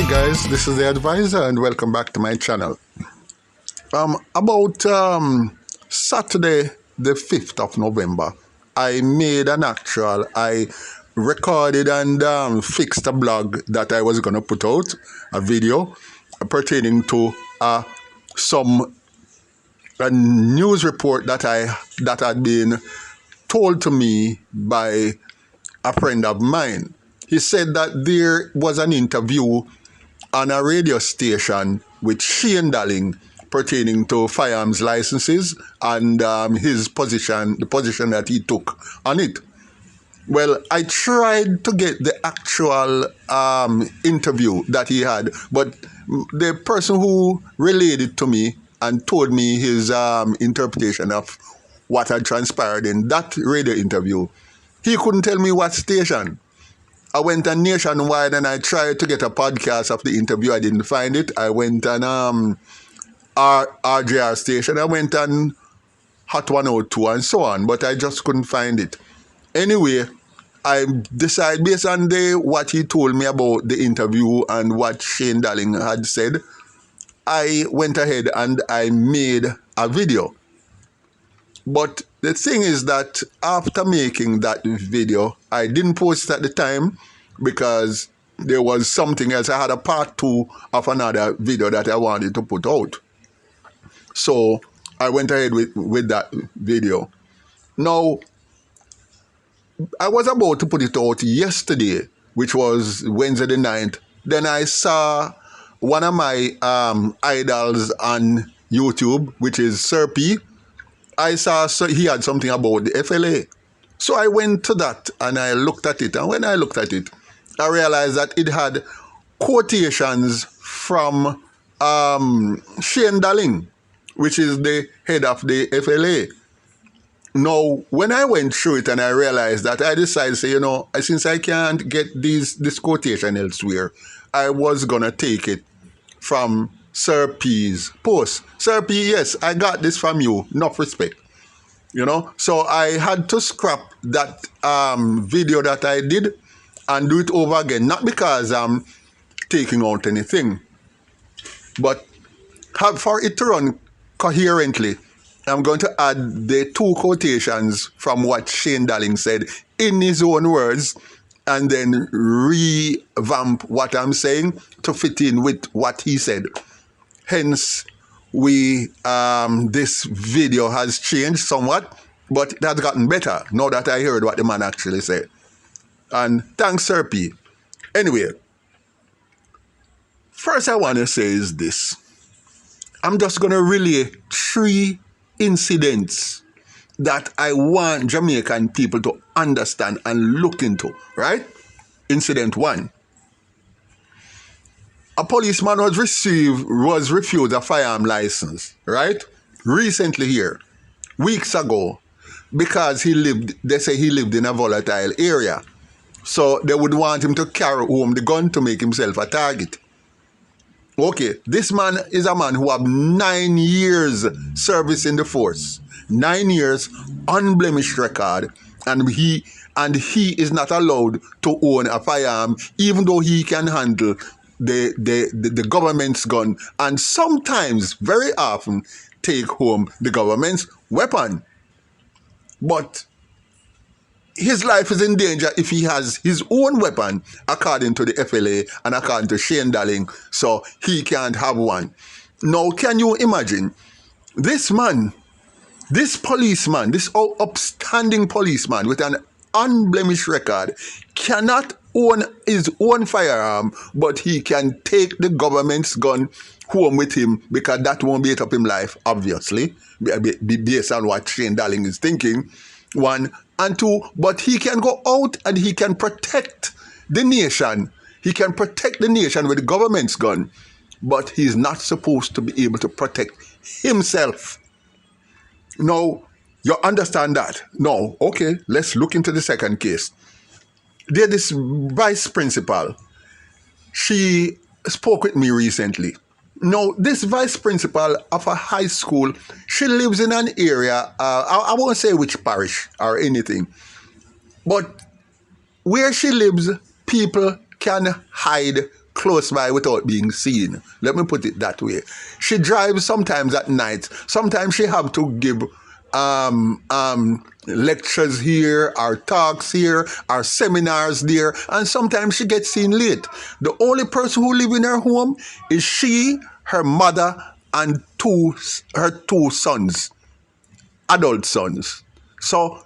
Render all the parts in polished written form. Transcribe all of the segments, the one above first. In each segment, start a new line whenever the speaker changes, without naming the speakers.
Hi guys, this is the advisor and welcome back to my channel. About Saturday the 5th of November, I recorded and fixed a blog that I was going to put out, a video pertaining to some a news report that had been told to me by a friend of mine. He said that there was an interview on a radio station with Shane Dalling pertaining to firearms licenses and his position, the position that he took on it. Well, I tried to get the actual interview that he had, but the person who relayed it to me and told me his interpretation of what had transpired in that radio interview, he couldn't tell me what station. I went on Nationwide and I tried to get a podcast of the interview. I didn't find it. I went on RJR station. I went on Hot 102 and so on, but I just couldn't find it. Anyway, I decided based on what he told me about the interview and what Shane Dalling had said, I went ahead and I made a video. But the thing is that after making that video, I didn't post it at the time because there was something else. I had a part 2 of another video that I wanted to put out. So I went ahead with that video. Now, I was about to put it out yesterday, which was Wednesday the 9th. Then I saw one of my idols on YouTube, which is Sir P. I saw he had something about the FLA. So I went to that and I looked at it. And when I looked at it, I realized that it had quotations from Shane Dalling, which is the head of the FLA. Now, when I went through it and I realized that, I decided to say, since I can't get this quotation elsewhere, I was going to take it from Sir P's post. Sir P, yes, I got this from you. Enough respect. So I had to scrap that video that I did and do it over again. Not because I'm taking out anything, but for it to run coherently, I'm going to add the 2 quotations from what Shane Dalling said in his own words and then revamp what I'm saying to fit in with what he said. Hence, this video has changed somewhat, but it has gotten better now that I heard what the man actually said. And thanks, Sir P. Anyway, first I want to say is this. I'm just going to relay 3 incidents that I want Jamaican people to understand and look into, right? Incident 1. A policeman was refused a firearm license, right? Recently here, weeks ago, because they say he lived in a volatile area. So they would want him to carry home the gun to make himself a target. Okay, this man is a man who have 9 years service in the force. 9 years, unblemished record, and he is not allowed to own a firearm, even though he can handle the government's gun and sometimes, very often, take home the government's weapon. But his life is in danger if he has his own weapon, according to the FLA and according to Shane Dalling, so he can't have one. Now, can you imagine this man, this policeman, this upstanding policeman with an unblemished record cannot own his own firearm, but he can take the government's gun home with him because that won't beat up his life, obviously, based on what Shane Dalling is thinking. 1 and 2, but he can go out and he can protect the nation. He can protect the nation with the government's gun, but he's not supposed to be able to protect himself. Now, you understand that? No. Okay, let's look into the second case. There's this vice principal. She spoke with me recently. Now, this vice principal of a high school, she lives in an area, I won't say which parish or anything, but where she lives, people can hide close by without being seen. Let me put it that way. She drives sometimes at night. Sometimes she have to give lectures here, or talks here, or seminars there, and sometimes she gets seen late. The only person who live in her home is she, her mother, and her two sons, adult sons. So,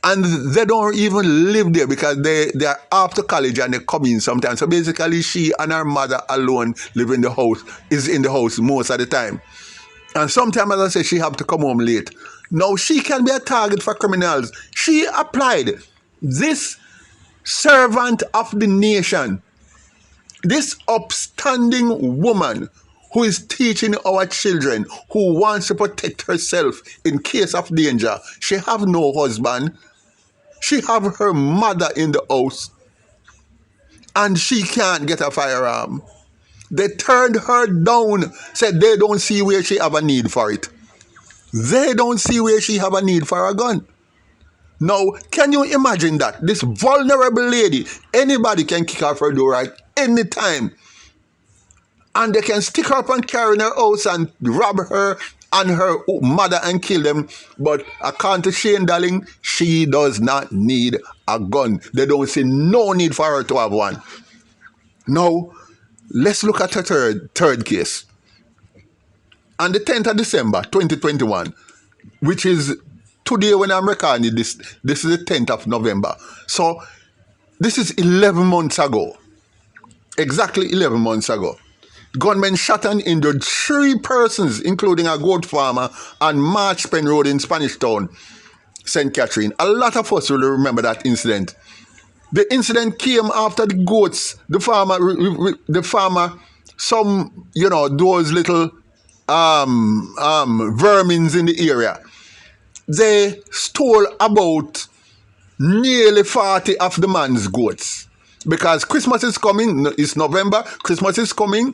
and they don't even live there because they are after college and they come in sometimes. So basically, she and her mother alone live in the house, is in the house most of the time. And sometimes, as I say, she have to come home late. Now, she can be a target for criminals. She applied. This servant of the nation, this upstanding woman who is teaching our children, who wants to protect herself in case of danger. She have no husband. She have her mother in the house. And she can't get a firearm. They turned her down, said they don't see where she have a need for it. They don't see where she have a need for a gun. Now, can you imagine that? This vulnerable lady, anybody can kick off her door at any time. And they can stick her up and carry in her house and rob her and her mother and kill them. But according to Shane Dalling, she does not need a gun. They don't see no need for her to have one. Now, let's look at her third case. On the 10th of December, 2021, which is today when I'm recording this is the 10th of November. So, this is 11 months ago. Exactly 11 months ago. Gunmen shot and injured 3 persons, including a goat farmer on Marchpen Road in Spanish Town, St. Catherine. A lot of us will remember that incident. The incident came after the goats, the farmer, some, those little vermins in the area. They stole about nearly 40 of the man's goats. Because Christmas is coming, it's November, Christmas is coming,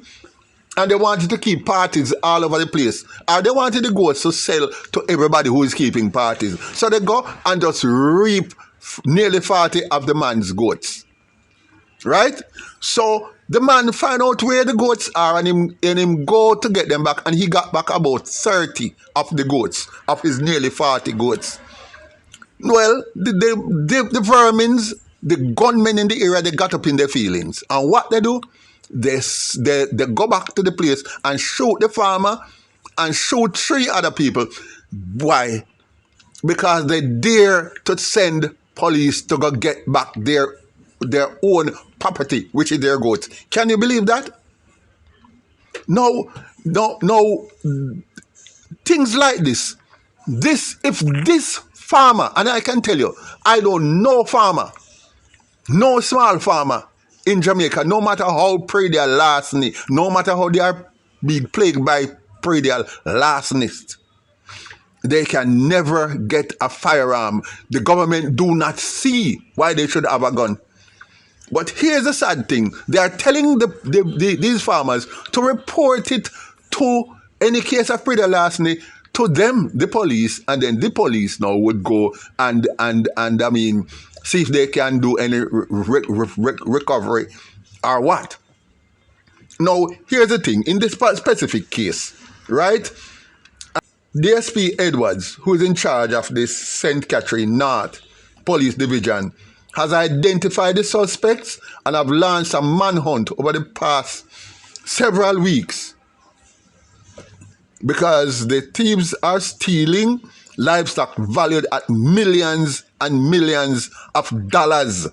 and they wanted to keep parties all over the place. Or they wanted the goats to sell to everybody who is keeping parties. So they go and just reap nearly 40 of the man's goats. Right? So the man find out where the goats are and him go to get them back, and he got back about 30 of the goats, of his nearly 40 goats. Well, the vermins, the gunmen in the area, they got up in their feelings. And what they do? They go back to the place and shoot the farmer and shoot 3 other people. Why? Because they dare to send police to go get back their own property, which is their goats. Can you believe that? No. Things like this. If this farmer, and I can tell you, I don't know farmer, no small farmer in Jamaica, no matter how predial larceny, no matter how they are being plagued by predial larcenist, they can never get a firearm. The government do not see why they should have a gun. But here's the sad thing. They are telling these farmers to report it to any case of predial larceny to them, the police, and then the police now would go and see if they can do any recovery or what. Now, here's the thing. In this specific case, right, DSP Edwards, who is in charge of this St. Catherine North Police Division, has identified the suspects and have launched a manhunt over the past several weeks because the thieves are stealing livestock valued at millions and millions of dollars.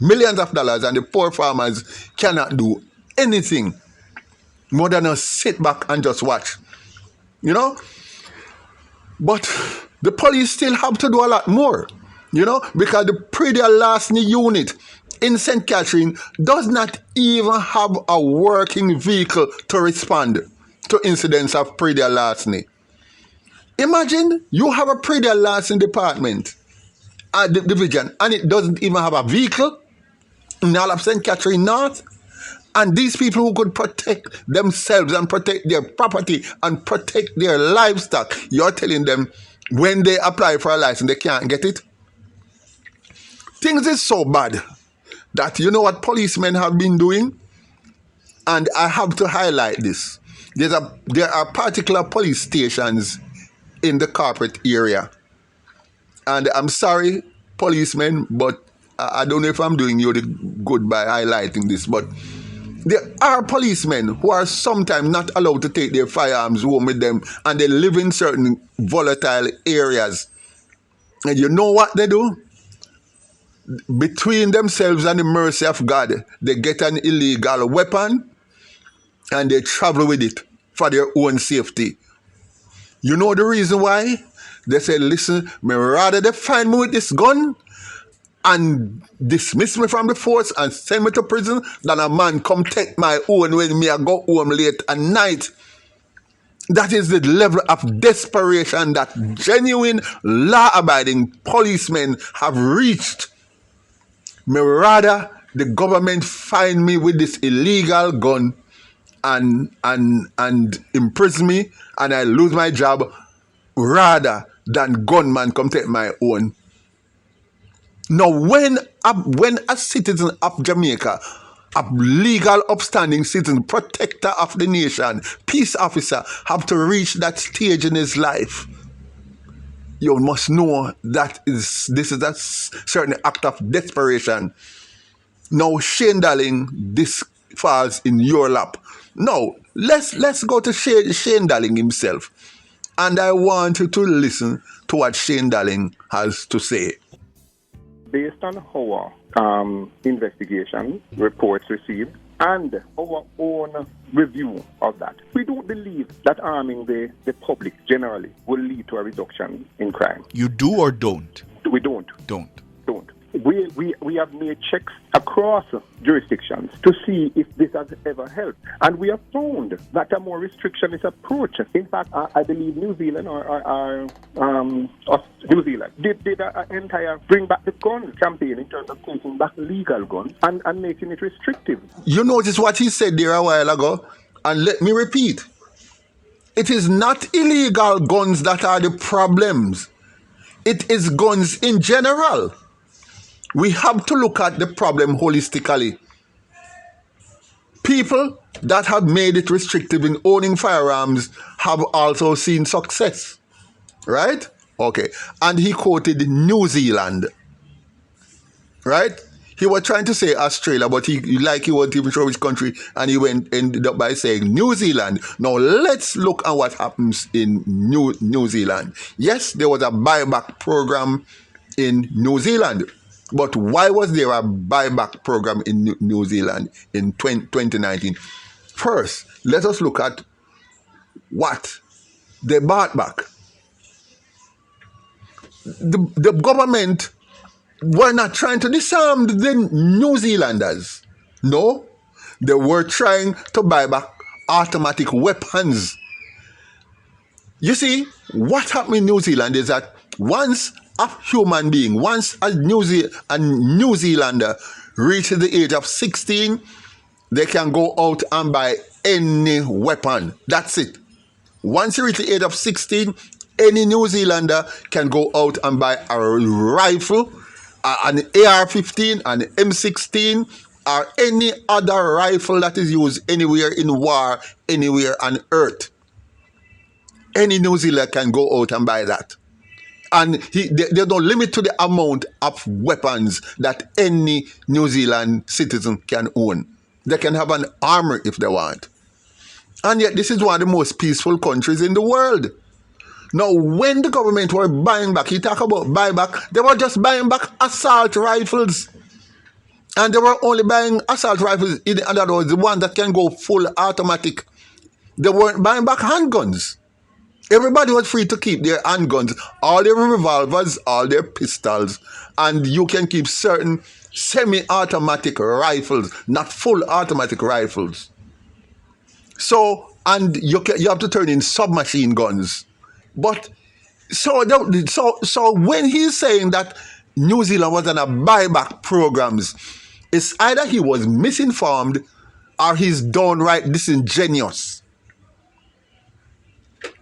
Millions of dollars, and the poor farmers cannot do anything more than sit back and just watch. But the police still have to do a lot more, because the predial larceny unit in St. Catherine does not even have a working vehicle to respond to incidents of predial larceny. Imagine you have a predial larceny department at the division, and it doesn't even have a vehicle in all of St. Catherine North. And these people who could protect themselves and protect their property and protect their livestock, you're telling them when they apply for a license, they can't get it? Things is so bad that you know what policemen have been doing? And I have to highlight this. There are particular police stations in the corporate area. And I'm sorry, policemen, but I don't know if I'm doing you the good by highlighting this, but there are policemen who are sometimes not allowed to take their firearms home with them, and they live in certain volatile areas. And you know what they do? Between themselves and the mercy of God, they get an illegal weapon and they travel with it for their own safety. You know the reason why? They say, listen, me rather they find me with this gun and dismiss me from the force and send me to prison than a man come take my own when me I go home late at night. That is the level of desperation that genuine law-abiding policemen have reached. Me rather the government find me with this illegal gun and imprison me and I lose my job rather than gunman come take my own. Now, when a citizen of Jamaica, a legal upstanding citizen, protector of the nation, peace officer, have to reach that stage in his life, you must know that this is a certain act of desperation. Now, Shane Dalling, this falls in your lap. Now, let's go to Shane Dalling himself. And I want you to listen to what Shane Dalling has to say.
Based on our investigation reports received and our own review of that, we don't believe that arming the public generally will lead to a reduction in crime.
You do or don't?
We don't.
Don't.
We have made checks across jurisdictions to see if this has ever helped. And we have found that a more restrictionist approach, in fact, I believe New Zealand New Zealand did an entire Bring Back the Gun campaign in terms of taking back legal guns and making it restrictive.
You notice what he said there a while ago? And let me repeat. It is not illegal guns that are the problems. It is guns in general. We have to look at the problem holistically. People that have made it restrictive in owning firearms have also seen success. Right? Okay. And he quoted New Zealand. Right? He was trying to say Australia, but he wasn't even sure which country, and he ended up by saying New Zealand. Now let's look at what happens in New Zealand. Yes, there was a buyback program in New Zealand. But why was there a buyback program in New Zealand in 2019? First, let us look at what they bought back. The government were not trying to disarm the New Zealanders. No, they were trying to buy back automatic weapons. You see, what happened in New Zealand is that once a human being, once a New Zealander reaches the age of 16, they can go out and buy any weapon. That's it. Once you reach the age of 16, any New Zealander can go out and buy a rifle, an AR-15, an M16, or any other rifle that is used anywhere in war, anywhere on earth. Any New Zealander can go out and buy that. And there's no limit to the amount of weapons that any New Zealand citizen can own. They can have an army if they want. And yet this is one of the most peaceful countries in the world. Now, when the government were buying back, you talk about buyback, they were just buying back assault rifles. And they were only buying assault rifles, in other words, the one that can go full automatic. They weren't buying back handguns. Everybody was free to keep their handguns, all their revolvers, all their pistols, and you can keep certain semi-automatic rifles, not full automatic rifles. So, and you have to turn in submachine guns. But so when he's saying that New Zealand was on a buyback programs, it's either he was misinformed or he's downright disingenuous.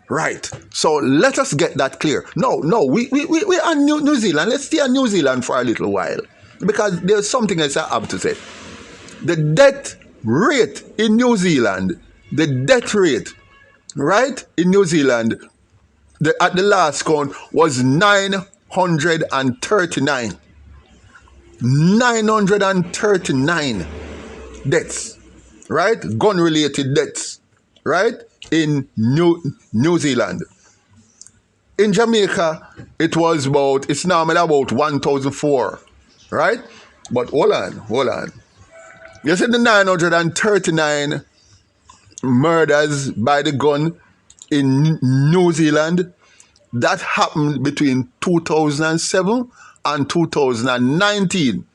Right. So let us get that clear. No, we are New Zealand. Let's stay on New Zealand for a little while, because there's something else I have to say. The death rate in New Zealand, the death rate, right, in New Zealand, at the last count was 939. 939 deaths, right? Gun-related deaths, right? In New Zealand. In Jamaica, it's normally about 1,004, right? But hold on. You said the 939 murders by the gun in New Zealand, that happened between 2007 and 2019.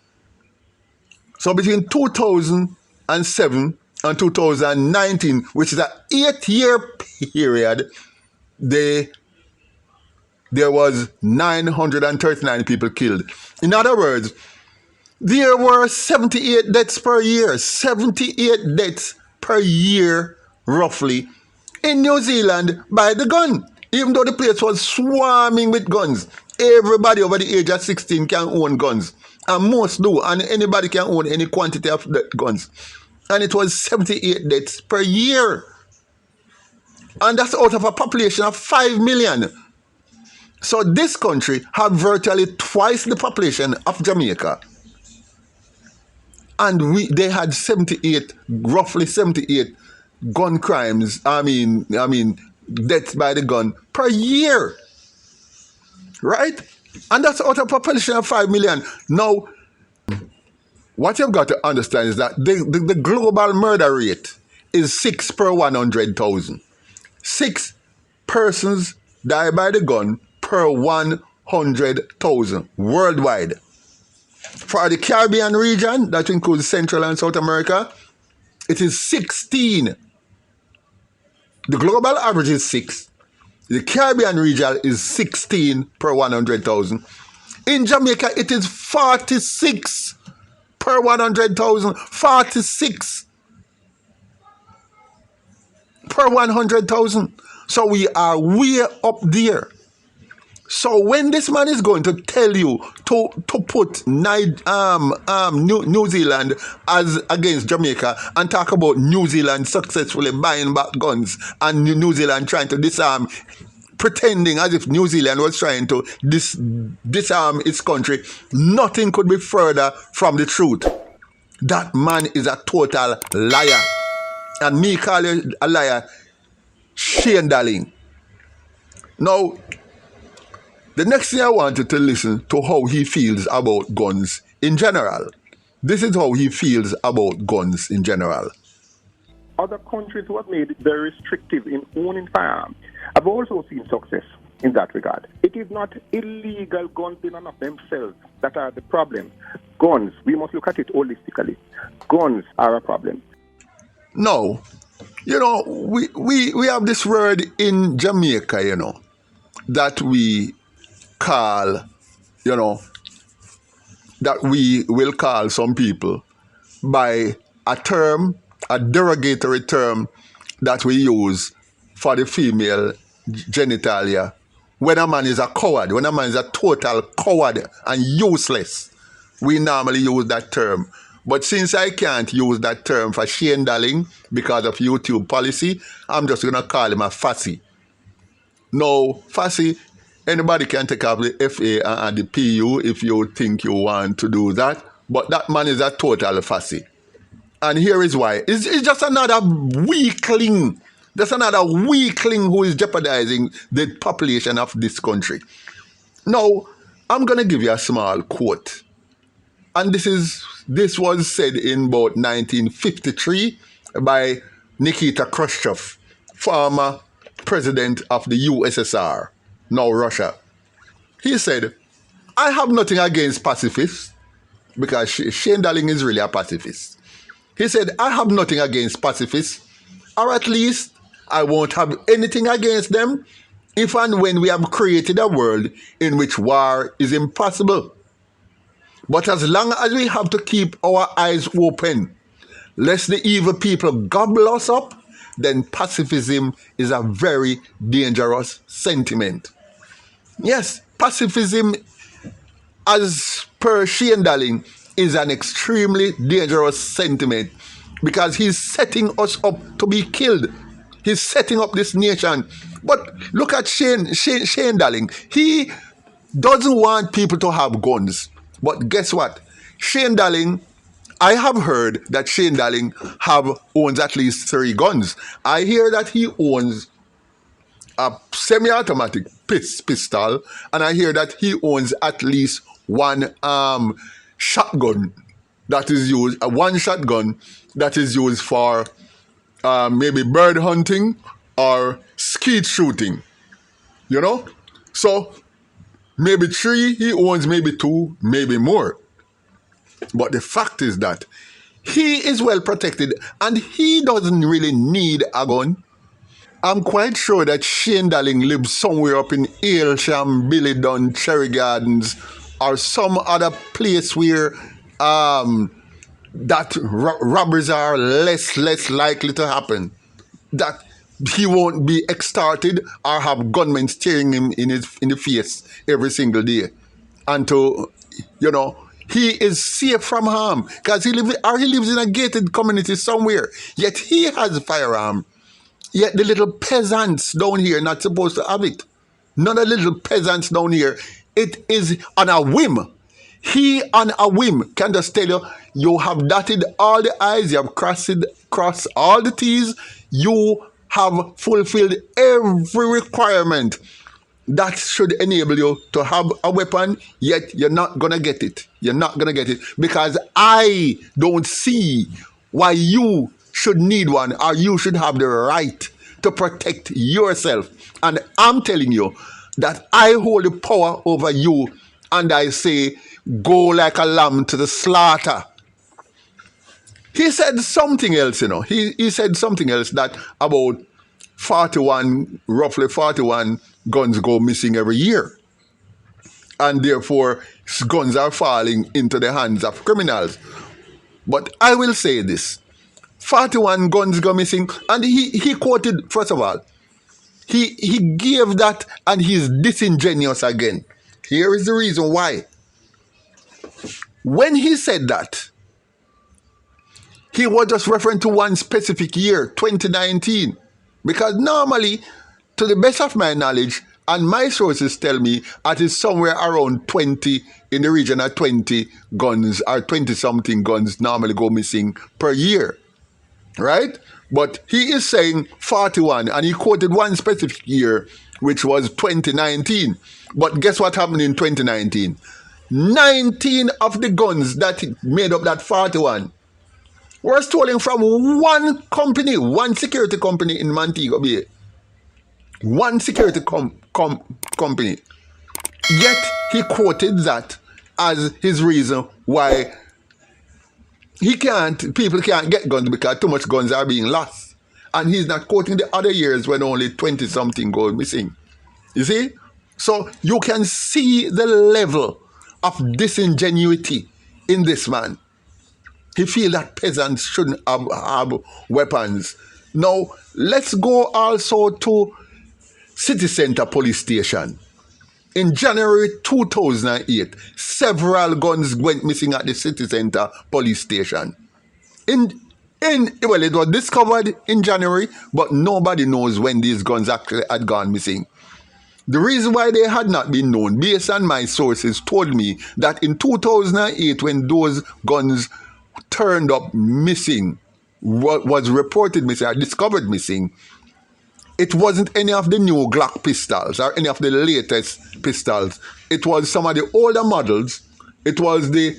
So between 2007 and 2019, which is an 8-year period, there was 939 people killed. In other words, there were 78 deaths per year. 78 deaths per year, roughly, in New Zealand by the gun. Even though the place was swarming with guns. Everybody over the age of 16 can own guns. And most do. And anybody can own any quantity of guns. And it was 78 deaths per year. And that's out of a population of 5 million. So this country had virtually twice the population of Jamaica. And they had roughly 78 gun crimes, deaths by the gun per year. Right? And that's out of a population of 5 million. Now, what you've got to understand is that the global murder rate is 6 per 100,000. 6 persons die by the gun per 100,000 worldwide. For the Caribbean region, that includes Central and South America, it is 16. The global average is 6. The Caribbean region is 16 per 100,000. In Jamaica, it is 46 per 100,000. 46 per 100,000. So we are way up there. So when this man is going to tell you to put New Zealand as against Jamaica and talk about New Zealand successfully buying back guns and New Zealand trying to disarm, pretending as if New Zealand was trying to disarm its country, nothing could be further from the truth. That man is a total liar. And me call you a liar, Shane Dalling. Now, the next thing I want you to listen to how he feels about guns in general. This is how he feels about guns in general.
Other countries who have made it very restrictive in owning firearms have also seen success in that regard. It is not illegal guns in and of themselves that are the problem. Guns, we must look at it holistically. Guns are a problem.
No, we have this word in Jamaica, that we call, that we will call some people by a derogatory term that we use for the female genitalia. When a man is a coward, when a man is a total coward and useless, we normally use that term. But since I can't use that term for Shane Dalling because of YouTube policy, I'm just going to call him a fussy. No, fussy, anybody can take off the FA and the PU if you think you want to do that. But that man is a total fussy. And here is why. It's just another weakling. Just another weakling who is jeopardizing the population of this country. Now, I'm going to give you a small quote. And this was said in about 1953 by Nikita Khrushchev, former president of the USSR, now Russia. He said, I have nothing against pacifists, because Shane Dalling is really a pacifist. He said, I have nothing against pacifists, or at least I won't have anything against them if and when we have created a world in which war is impossible. But as long as we have to keep our eyes open, lest the evil people gobble us up, then pacifism is a very dangerous sentiment. Yes, pacifism, as per Shane Dalling, is an extremely dangerous sentiment because he's setting us up to be killed. He's setting up this nation. But look at Shane Dalling. He doesn't want people to have guns. But guess what? Shane Dalling, I have heard that Shane Dalling owns at least 3 guns. I hear that he owns a semi-automatic pistol, and I hear that he owns at least one shotgun that is used, one shotgun that is used for maybe bird hunting or skeet shooting, you know? So maybe 3 he owns, maybe 2, maybe more. But the fact is that he is well protected and he doesn't really need a gun. I'm quite sure that Shane Dalling lives somewhere up in Aylsham, Billydon, Cherry Gardens, or some other place where that robberies are less likely to happen. That he won't be extorted or have gunmen staring him in the face every single day. And he is safe from harm because he lives in a gated community somewhere. Yet he has a firearm. Yet the little peasants down here not supposed to have it. None of the little peasants down here. It is on a whim. He on a whim can just tell you, you have dotted all the I's, you have crossed all the T's, you have fulfilled every requirement that should enable you to have a weapon, yet you're not going to get it. You're not going to get it because I don't see why you should need one or you should have the right to protect yourself. And I'm telling you that I hold the power over you and I say, go like a lamb to the slaughter. He said something else, He said something else that about roughly 41 guns go missing every year. And therefore, guns are falling into the hands of criminals. But I will say this. 41 guns go missing. And he quoted, first of all, he gave that and he's disingenuous again. Here is the reason why. When he said that, he was just referring to one specific year, 2019. Because normally, to the best of my knowledge, and my sources tell me, it is somewhere around 20, in the region of 20 guns, or 20-something guns normally go missing per year. Right? But he is saying 41, and he quoted one specific year, which was 2019. But guess what happened in 2019? 19 of the guns that made up that 41 were stolen from one company, one security company in Montego Bay. One security company. Yet he quoted that as his reason why people can't get guns because too much guns are being lost. And he's not quoting the other years when only 20-something go missing. You see? So you can see the level of disingenuity in this man. He feels that peasants shouldn't have weapons. Now, let's go also to City Center Police Station. In January 2008, several guns went missing at the City Center Police Station. It was discovered in January, but nobody knows when these guns actually had gone missing. The reason why they had not been known, based on my sources, told me that in 2008, when those guns turned up missing, was reported missing, or discovered missing, it wasn't any of the new Glock pistols or any of the latest pistols. It was some of the older models. It was the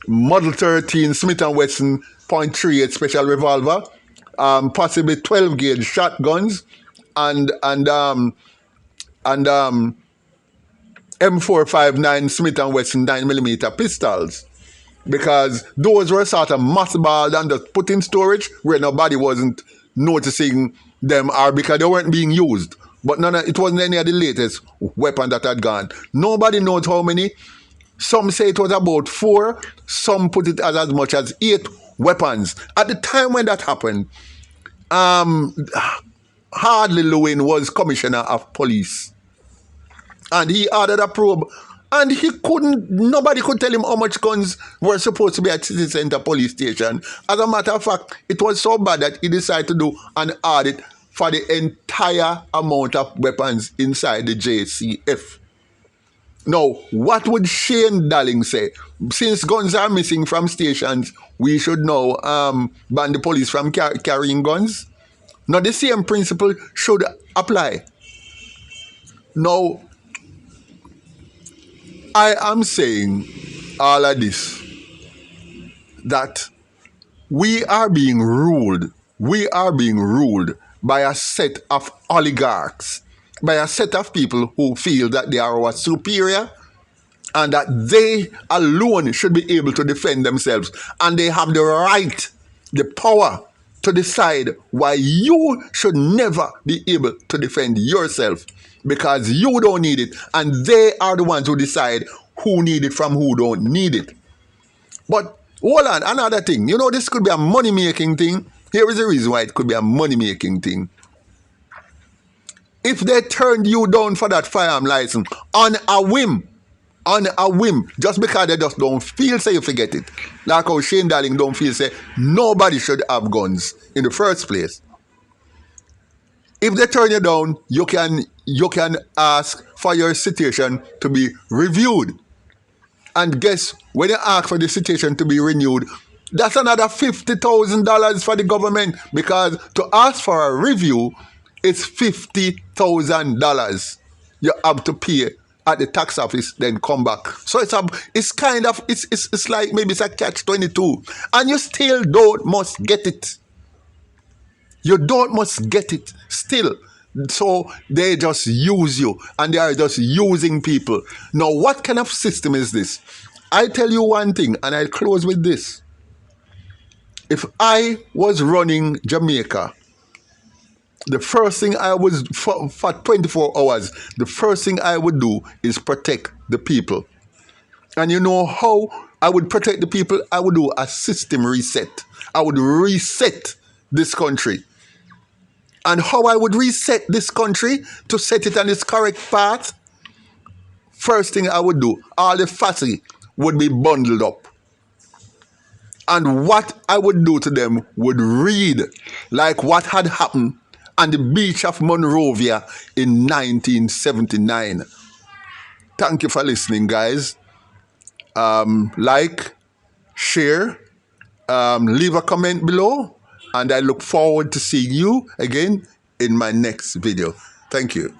Model 13 Smith & Wesson .38 special revolver, possibly 12-gauge shotguns, and M459 Smith & Wesson 9mm pistols. Because those were sort of mothballed and just put in storage where nobody wasn't noticing them, or because they weren't being used. But it wasn't any of the latest weapon that had gone. Nobody knows how many. Some say it was about 4. Some put it as much as 8 weapons. At the time when that happened, Hardly Lewin was Commissioner of Police. And he ordered a probe And nobody could tell him how much guns were supposed to be at City Center Police Station. As a matter of fact, it was so bad that he decided to do an audit for the entire amount of weapons inside the JCF. Now, what would Shane Dalling say? Since guns are missing from stations, we should now ban the police from carrying guns? Now, the same principle should apply. Now, I am saying all of this, that we are being ruled by a set of oligarchs, by a set of people who feel that they are our superior and that they alone should be able to defend themselves, and they have the right, the power to decide why you should never be able to defend yourself, because you don't need it, and they are the ones who decide who need it from who don't need it. But hold on, another thing. You know, this could be a money-making thing. Here is the reason why it could be a money-making thing. If they turned you down for that firearm license on a whim, just because they just don't feel say you forget it, like how Shane Dalling don't feel say nobody should have guns in the first place. If they turn you down, you can ask for your citation to be reviewed. And guess, when you ask for the citation to be renewed, that's another $50,000 for the government, because to ask for a review, it's $50,000 you have to pay at the tax office, then come back. So it's like maybe it's a catch-22, and you still must get it. You must get it still. So they just use you, and they are just using people. Now, what kind of system is this? I tell you one thing, and I'll close with this. If I was running Jamaica, the first thing I was, for 24 hours, the first thing I would do is protect the people. And you know how I would protect the people? I would do a system reset. I would reset this country. And how I would reset this country to set it on its correct path? First thing I would do, all the fatty would be bundled up. And what I would do to them would read like what had happened on the beach of Monrovia in 1979. Thank you for listening, guys. Like, share, leave a comment below, and I look forward to seeing you again in my next video. Thank you.